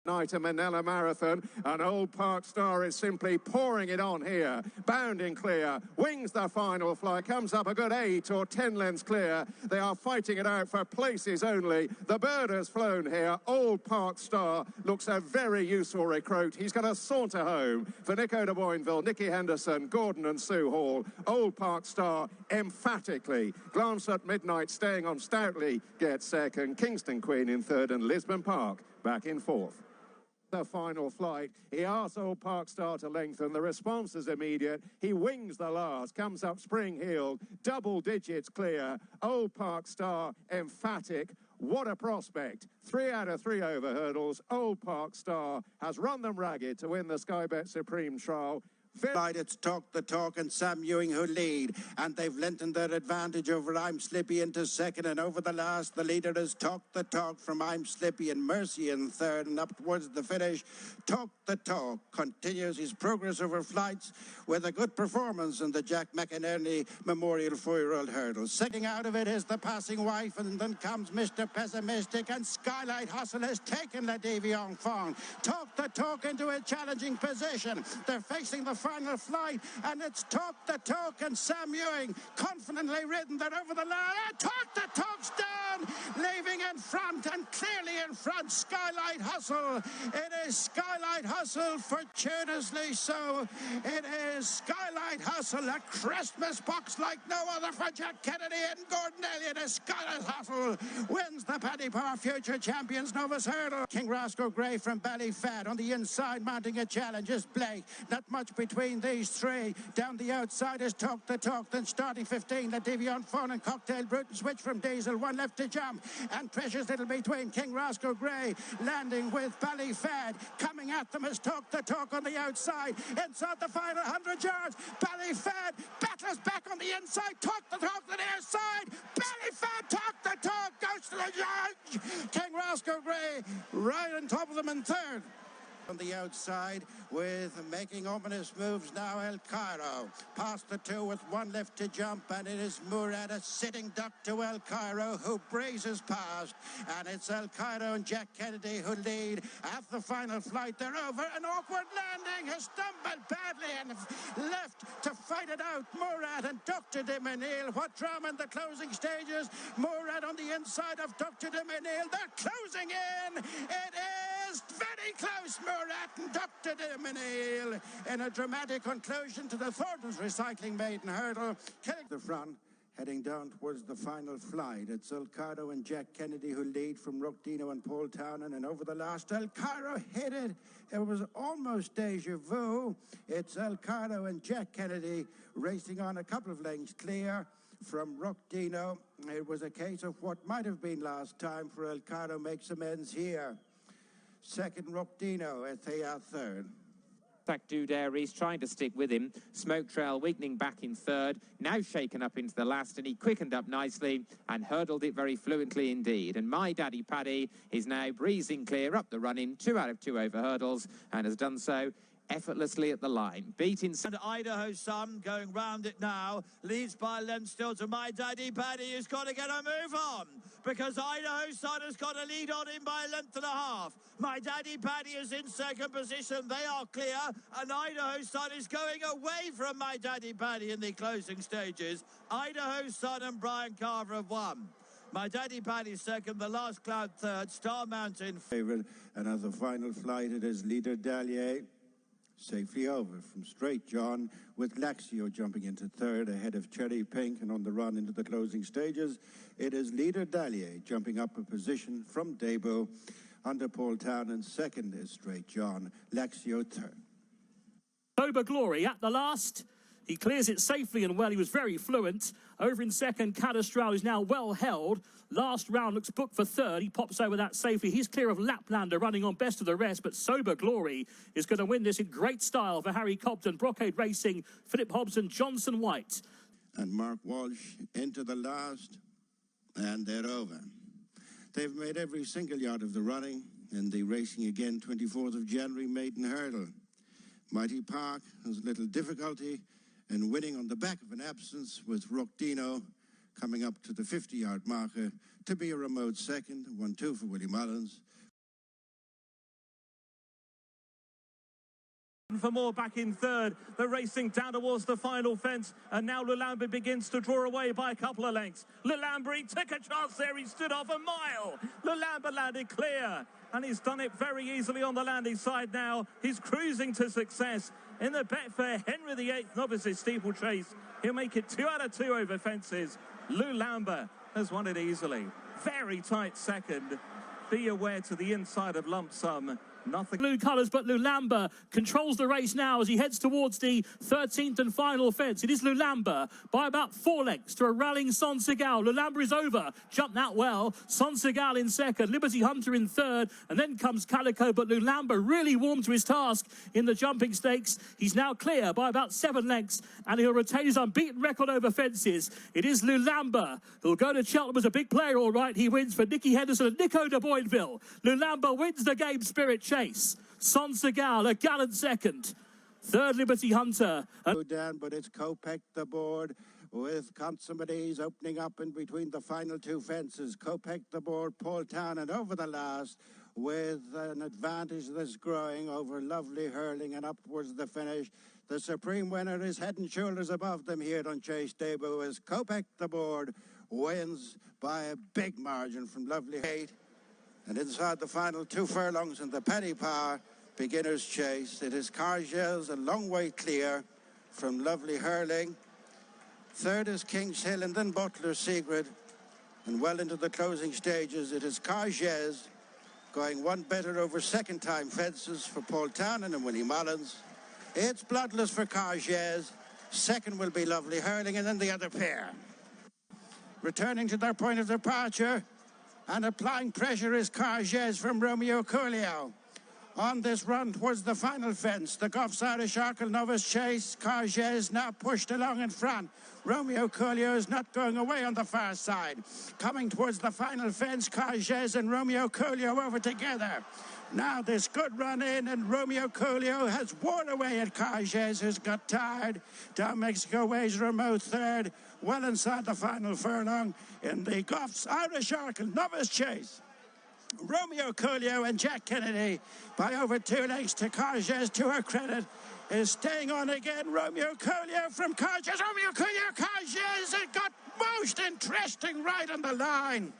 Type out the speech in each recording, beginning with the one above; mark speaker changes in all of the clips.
Speaker 1: Night a Manila Marathon, and Old Park Star is simply pouring it on here, bounding clear, wings the final fly, comes up a good 8 or 10 lengths clear. They are fighting it out for places only. The bird has flown here. Old Park Star looks a very useful recruit. He's going to saunter home for Nico de Boinville, Nicky Henderson, Gordon and Sue Hall. Old Park Star emphatically, Glance at Midnight staying on stoutly, gets second, Kingston Queen in third, and Lisbon Park back in fourth. The final flight, he asks Old Park Star to lengthen. The response is immediate. He wings the last, comes up spring-heeled, double digits clear. Old Park Star emphatic. What a prospect. 3 out of 3 over hurdles. Old Park Star has run them ragged to win the Sky Bet Supreme Trial.
Speaker 2: It's Talk the Talk and Sam Ewing who lead, and they've lengthened their advantage over I'm Slippy into second, and over the last the leader is Talk the Talk from I'm Slippy and Mercy in third, and up towards the finish Talk the Talk continues his progress over flights with a good performance in the Jack McInerney Memorial 4-year-old hurdle. Second out of it is the Passing Wife, and then comes Mr. Pessimistic, and Skylight Hustle has taken La Deviant Fong. Talk the Talk into a challenging position. They're facing the final flight, and it's Talk the Talk and Sam Ewing confidently ridden. They're over the line. Talk the Talk's down, leaving in front and clearly in front Skylight Hustle. It is Skylight Hustle for Cheerlessly so. It is Skylight Hustle, a Christmas box like no other for Jack Kennedy and Gordon Elliott. As Skylight Hustle wins the Paddy Power Future Champions Novice Hurdle. King Roscoe Gray from Ballyfad on the inside mounting a challenge is Blake. Not much between these three. Down the outside is Talk the Talk, then starting 15, La Deviant Fawn and Cocktail Bruton switch from Diesel, one left to jump, and precious little between. King Roscoe Gray landing with Ballyfad. Coming at them is Talk the Talk on the outside. Inside the final 100 yards, Ballyfad battles back on the inside. Talk the Talk to the near side. Ballyfad, Talk the Talk goes to the judge. King Roscoe Gray right on top of them in third. On the outside with making ominous moves now El Cairo. Past the two with one left to jump, and it is Murad, a sitting duck to El Cairo, who breezes past, and it's El Cairo and Jack Kennedy who lead at the final flight. They're over an awkward landing, has stumbled badly and left to fight it out. Murad and Dr. de Menil. What drama in the closing stages. Murad on the inside of Dr. de Menil. They're closing in. It is very close. Murad and Dr. de Menil in a dramatic conclusion to the Thorntons Recycling Maiden Hurdle. Killing the front, heading down towards the final flight. It's El Cairo and Jack Kennedy who lead from Rockdino and Paul Townend, and over the last El Cairo hit it. It was almost deja vu. It's El Cairo and Jack Kennedy racing on a couple of lengths clear from Rockdino. It was a case of what might have been last time for El Cairo makes amends here. Second, Rockdino, they are third.
Speaker 3: Dudairies trying to stick with him. Smoke Trail weakening back in third, now shaken up into the last, and he quickened up nicely and hurdled it very fluently indeed. And My Daddy Paddy is now breezing clear up the run-in, 2 out of 2 over hurdles, and has done so effortlessly at the line. Beating
Speaker 4: and Idaho Sun going round it now, leads by a length still to My Daddy Paddy, who's got to get a move on, because Idaho Sun has got a lead on him by a length and a half. My Daddy Paddy is in second position, they are clear, and Idaho Sun is going away from My Daddy Paddy in the closing stages. Idaho Sun and Brian Carver have won. My Daddy Paddy second, the last cloud third, Star Mountain
Speaker 2: favorite. Another final flight, it is Leader Dallier. Safely over from Straight John, with Laxio jumping into third ahead of Cherry Pink, and on the run into the closing stages, it is Leader Dallier jumping up a position from Debo. Under Paul Townend, second is Straight John, Laxio third.
Speaker 5: Sober Glory at the last. He clears it safely and well. He was very fluent. Over in second, Cadastral is now well held. Last round looks booked for third. He pops over that safely. He's clear of Laplander running on best of the rest, but Sober Glory is going to win this in great style for Harry Cobden, Brocade Racing, Philip Hobson, Johnson White.
Speaker 2: And Mark Walsh into the last, and they're over. They've made every single yard of the running in the Racing Again 24th of January maiden hurdle. Mighty Park has a little difficulty in winning on the back of an absence, with Rockdino coming up to the 50-yard marker to be a remote second. 1-2 for Willie Mullins.
Speaker 6: For more back in third. They're racing down towards the final fence, and now Lulamba begins to draw away by a couple of lengths. Lulamba, he took a chance there, he stood off a mile. Lulamba landed clear, and he's done it very easily on the landing side now. He's cruising to success in the Betfair Henry VIII Novices Steeplechase. He'll make it 2 out of 2 over fences. Lulamba has won it easily. Very tight second. Be aware to the inside of lump sum. Nothing.
Speaker 5: Blue colours, but Lulamba controls the race now as he heads towards the 13th and final fence. It is Lulamba by about 4 lengths to a rallying Son Segal. Lulamba is over. Jumped that well. Son Segal in second. Liberty Hunter in third. And then comes Calico, but Lulamba really warmed to his task in the jumping stakes. He's now clear by about 7 lengths, and he'll retain his unbeaten record over fences. It is Lulamba who'll go to Cheltenham as a big player, all right. He wins for Nicky Henderson and Nico de Boinville. Lulamba wins the Game Spirit Chase. Son Segal, a gallant second. Third, Liberty Hunter.
Speaker 2: Down, but it's Kopek the board with Consummate Ease opening up in between the final 2 fences. Kopek the board, Paul Town, and over the last with an advantage that's growing over Lovely Hurling and upwards the finish. The supreme winner is head and shoulders above them here on Chase debut as Kopek the board wins by a big margin from Lovely 8. And inside the final 2 furlongs in the Petty Power Beginner's Chase, it is Cargil's a long way clear from Lovely Hurling. Third is King's Hill and then Butler Secret. And well into the closing stages, it is Cargil's going one better over second time fences for Paul Townend and Willie Mullins. It's bloodless for Cargil's. Second will be Lovely Hurling and then the other pair. Returning to their point of departure, and applying pressure is Cargil's from Romeo Coolio. On this run towards the final fence, the Goffs Irish Arkle Novice Chase, Cargil's now pushed along in front. Romeo Coolio is not going away on the far side. Coming towards the final fence, Cargil's and Romeo Coolio over together. Now this good run in, and Romeo Coolio has worn away at Cargil's, who's got tired. Down Mexico ways Romeo third, well inside the final furlong in the Goffs Irish Arkle Novice Chase. Romeo Coolio and Jack Kennedy by over 2 lengths to Cargil's, to her credit, is staying on again. Romeo Coolio from Cargil's. Romeo Coolio, Cargil's, it got most interesting right on the line.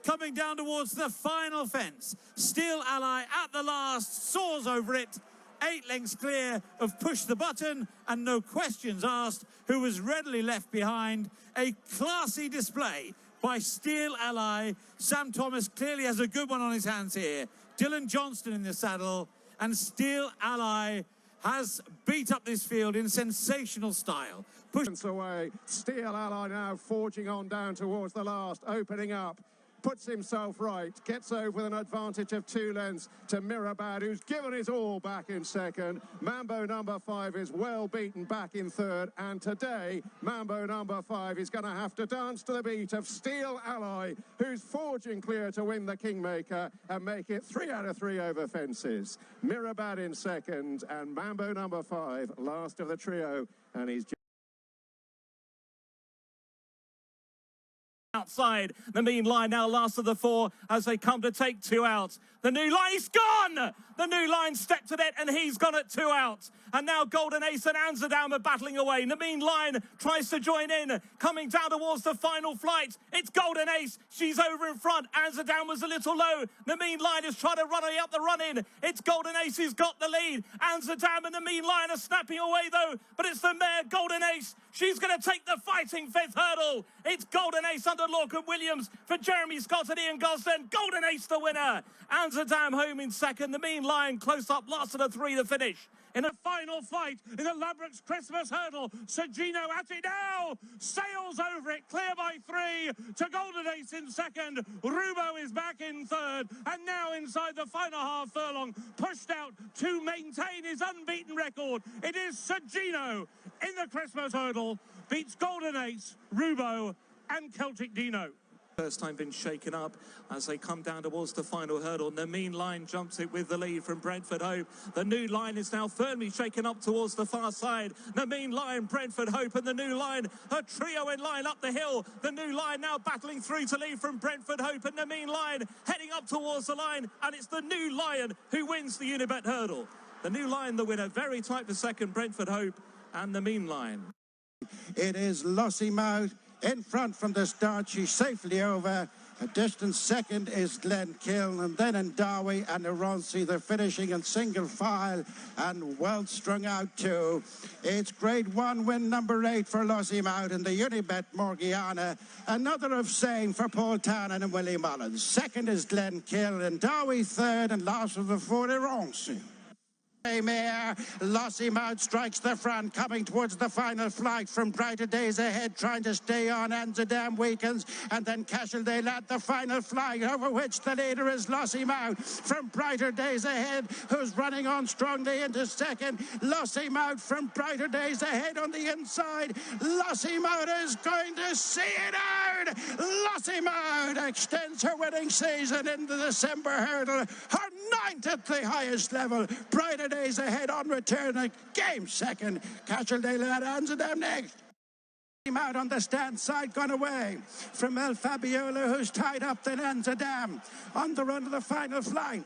Speaker 4: Coming down towards the final fence. Steel Ally at the last, soars over it. 8 lengths clear of Push the Button, and no questions asked, who was readily left behind. A classy display by Steel Ally. Sam Thomas clearly has a good one on his hands here. Dylan Johnston in the saddle, and Steel Ally has beat up this field in sensational style.
Speaker 1: Push away. Steel Ally now forging on down towards the last, opening up. Puts himself right, gets over with an advantage of 2 lengths to Mirabad, who's given his all back in second. Mambo number 5 is well beaten back in third, and today Mambo number 5 is going to have to dance to the beat of Steel Ally, who's forging clear to win the Kingmaker and make it 3 out of 3 over fences. Mirabad in second, and Mambo number 5 last of the trio, and he's
Speaker 6: outside. The mean line now last of the 4 as they come to take 2 out. The new line, he's gone! The new line stepped at it, and he's gone at 2 out. And now Golden Ace and Amsterdam are battling away. The mean line tries to join in, coming down towards the final flight. It's Golden Ace. She's over in front. Amsterdam was a little low. The mean line is trying to run away up the run-in. It's Golden Ace who's got the lead. Amsterdam and the mean line are snapping away, though. But it's the mare, Golden Ace. She's going to take the fighting 5th hurdle. It's Golden Ace under Lorcan Williams for Jeremy Scott and Ian Gosden. Golden Ace the winner. Amsterdam home in second. The mean line close up, last of the 3 to finish. In a final fight in the Ladbrokes Christmas hurdle, Sergino at it now, sails over it, clear by 3 to Golden Ace in second. Rubo is back in third, and now inside the final half furlong, pushed out to maintain his unbeaten record. It is Sergino in the Christmas hurdle, beats Golden Ace, Rubo, and Celtic Dino. First time been shaken up as they come down towards the final hurdle. The mean line jumps it with the lead from Brentford Hope. The new line is now firmly shaken up towards the far side. The mean line, Brentford Hope, and the new line, a trio in line up the hill. The new line now battling through to lead from Brentford Hope, and the mean line heading up towards the line, and it's the new Lion who wins the Unibet hurdle. The New Line, the winner, very tight for second, Brentford Hope and the Mean Line.
Speaker 2: It is Lossiemouth in front from the start. She's safely over. A distant second is Glenkill, and then Indawi and Ironsi. They're finishing in single file and well strung out too. It's Grade 1 win number 8 for Lossiemouth in the Unibet Morgiana. Another of same for Paul Tannen and Willie Mullins. Second is Glenkill, Indawi third, and last of the 4 Ironsi. Mare, Lossiemouth strikes the front, coming towards the final flight from Brighter Days Ahead, trying to stay on Amsterdam Weekends, and then Cheltenham at the final flight, over which the leader is Lossiemouth from Brighter Days Ahead, who's running on strongly into second. Lossiemouth from Brighter Days Ahead on the inside. Lossiemouth is going to see it out. Lossiemouth extends her winning season into the December hurdle, her 9th at the highest level. Brighter Days Ahead on return, a game second. Cheltenham at Amsterdam next. Out on the stand side, gone away from El Fabiola, who's tied up then Amsterdam on the run to the final flight.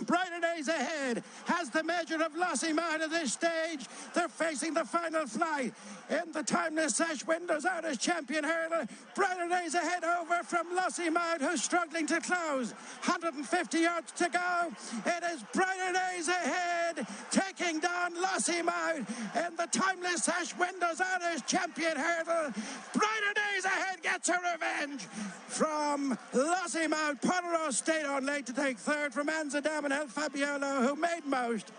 Speaker 2: Brighter Days Ahead has the measure of Lossiemouth at this stage. They're facing the final flight in the timeless sash windows out as champion hurdle. Brighter Days Ahead over from Lossiemouth, who's struggling to close. 150 yards to go. It is Brighter Days Ahead taking down Lossiemouth in the timeless sash windows out as champion hurdle. Brighter Days Ahead gets her revenge from Lossiemouth. Poneros stayed on late to take third from Amsterdam and El Fabiola, who made most.